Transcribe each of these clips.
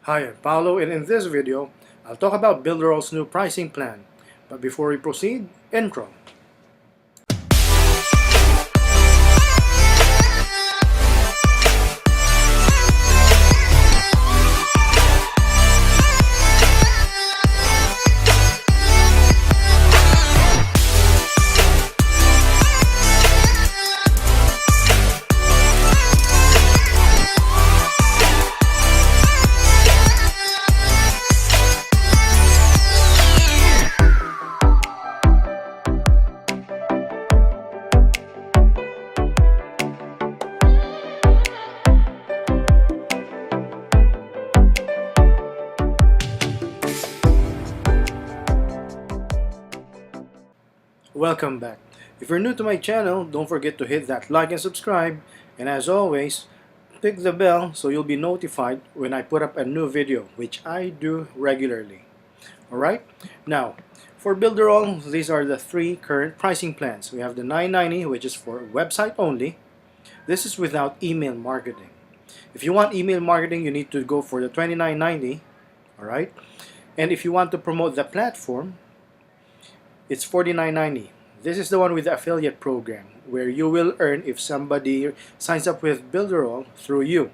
Hi, I'm Paulo, and in this video, I'll talk about Builderall's new pricing plan. But before we proceed, intro. Welcome back. If you're new to my channel, don't forget to hit that like and subscribe. And as always, click the bell so you'll be notified when I put up a new video, which I do regularly. Alright? Now, for Builderall, these are the three current pricing plans. We have the $9.90, which is for website only. This is without email marketing. If you want email marketing, you need to go for the $29.90. Alright? And if you want to promote the platform, it's $49.90. This is the one with the affiliate program where you will earn if somebody signs up with Builderall through you.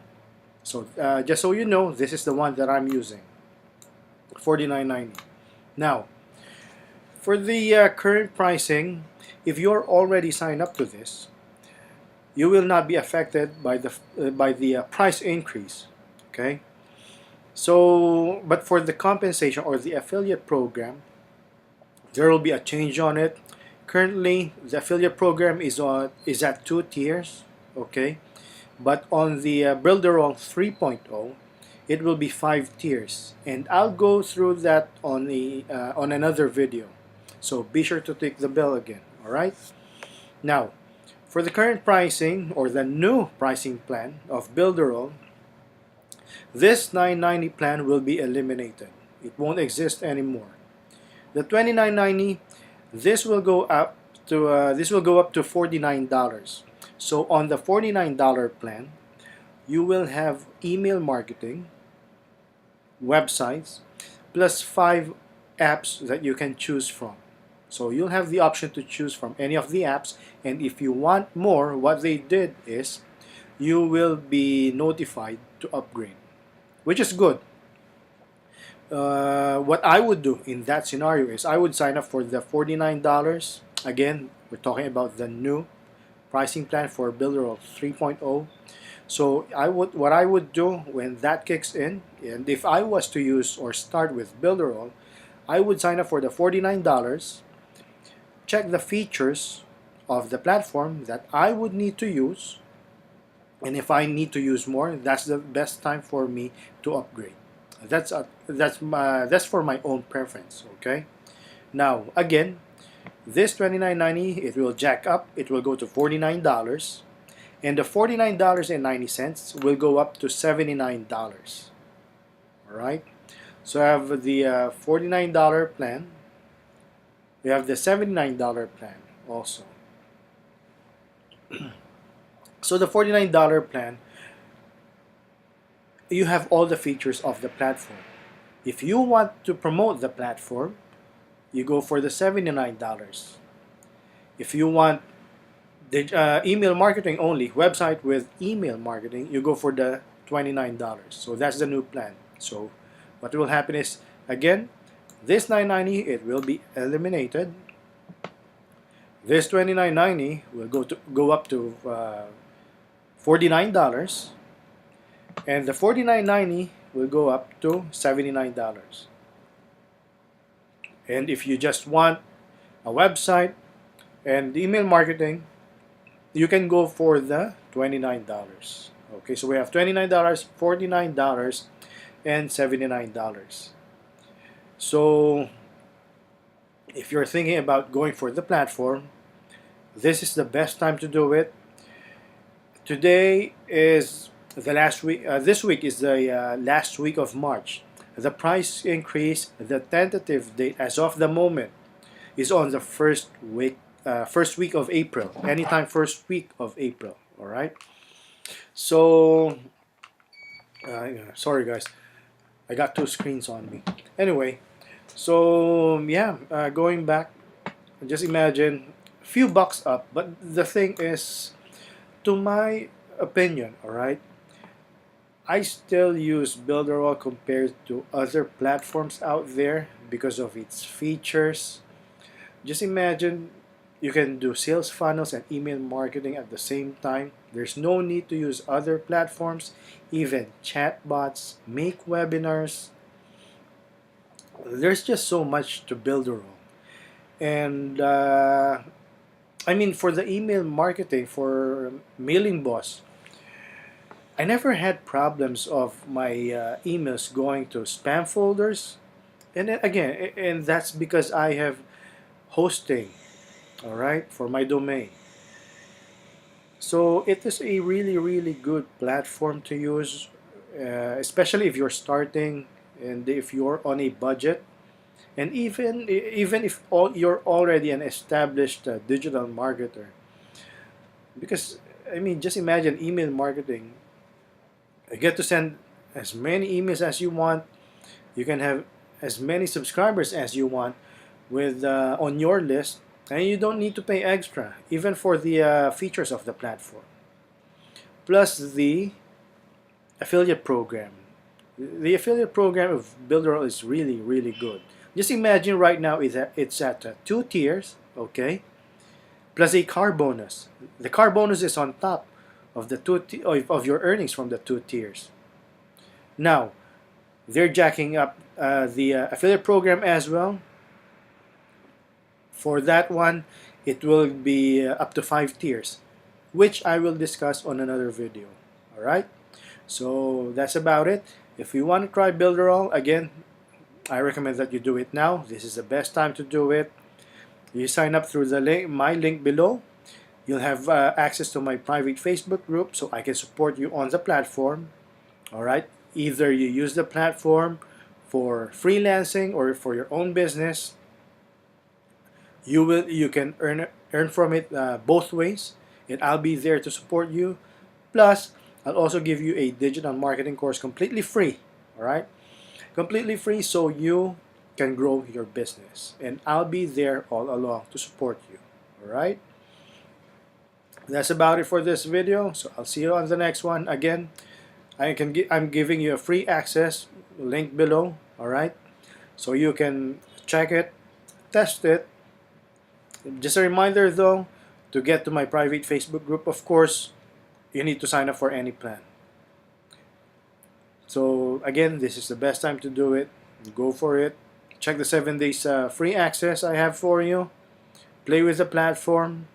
So just so you know, this is the one that I'm using, $49.90. Now, for the current pricing, if you're already signed up to this, you will not be affected by the price increase. Okay. So, but for the compensation or the affiliate program, there will be a change on it. Currently, the affiliate program is at 2 tiers, okay? But on the Builderall 3.0, it will be 5 tiers, and I'll go through that on another video. So be sure to click the bell again. All right. Now, for the current pricing or the new pricing plan of Builderall, this $9.90 plan will be eliminated. It won't exist anymore. The $29.90, this will go up to $49. So on the $49 plan, you will have email marketing, websites, plus 5 apps that you can choose from. So you'll have the option to choose from any of the apps, and if you want more, what they did is you will be notified to upgrade, which is good. What I would do in that scenario is I would sign up for the $49. Again, we're talking about the new pricing plan for Builderall 3.0. So what I would do when that kicks in, and if I was to use or start with Builderall, I would sign up for the $49, check the features of the platform that I would need to use, and if I need to use more, that's the best time for me to upgrade. That's for my own preference. Okay. Now again, this $29.90, it will jack up. It will go to $49, and the $49.90 will go up to $79. All right. So I have the $49 plan. We have the $79 plan also. So the $49 plan, you have all the features of the platform. If you want to promote the platform, you go for the $79. If you want the email marketing only, website with email marketing, you go for the $29. So that's the new plan. So what will happen is, again, this $9.90, it will be eliminated. This $29.90 will go up to $49. And the $49.90 will go up to $79. And if you just want a website and email marketing, you can go for the $29. Okay, so we have $29, $49, and $79. So if you're thinking about going for the platform, this is the best time to do it. Today is the last week. This week is the last week of March. The price increase, the tentative date as of the moment, is on the first week of April. Anytime first week of April. All right. So, sorry guys. I got two screens on me. Anyway, so yeah, going back, just imagine a few bucks up. But the thing is, to my opinion, all right, I still use Builderall compared to other platforms out there because of its features. Just imagine you can do sales funnels and email marketing at the same time. There's no need to use other platforms, even chatbots, make webinars. There's just so much to Builderall. And I mean, for the email marketing, for Mailing Boss, I never had problems of my emails going to spam folders. And then again, and that's because I have hosting, all right, for my domain. So it is a really, really good platform to use, especially if you're starting and if you're on a budget. And even if you're already an established digital marketer, because I mean, just imagine email marketing. You get to send as many emails as you want. You can have as many subscribers as you want with on your list, and you don't need to pay extra, even for the features of the platform. Plus the affiliate program. The affiliate program of Builderall is really, really good. Just imagine right now it's at two tiers, okay, plus a car bonus. The car bonus is on top of the of your earnings from the two tiers. Now they're jacking up the affiliate program as well. For that one, it will be up to 5 tiers, which I will discuss on another video. All right. So that's about it. If you want to try Builderall, again, I recommend that you do it now. This is the best time to do it. You sign up through the link, my link below. You'll have access to my private Facebook group so I can support you on the platform. All right. Either you use the platform for freelancing or for your own business. You can earn from it both ways, and I'll be there to support you. Plus, I'll also give you a digital marketing course completely free. All right, completely free, so you can grow your business, and I'll be there all along to support you. All right. That's about it for this video. So I'll see you on the next one. Again, I'm giving you a free access link below. All right, so you can check it, test it. Just a reminder though, to get to my private Facebook group, of course, you need to sign up for any plan. So again, this is the best time to do it. Go for it. Check the 7 days free access I have for you. Play with the platform.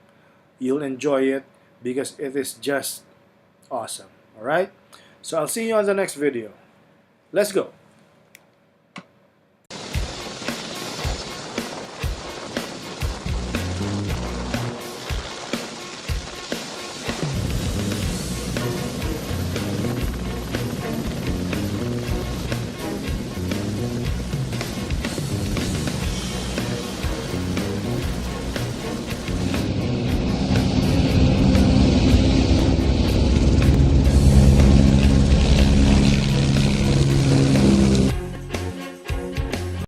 You'll enjoy it because it is just awesome. Alright? So I'll see you on the next video. Let's go.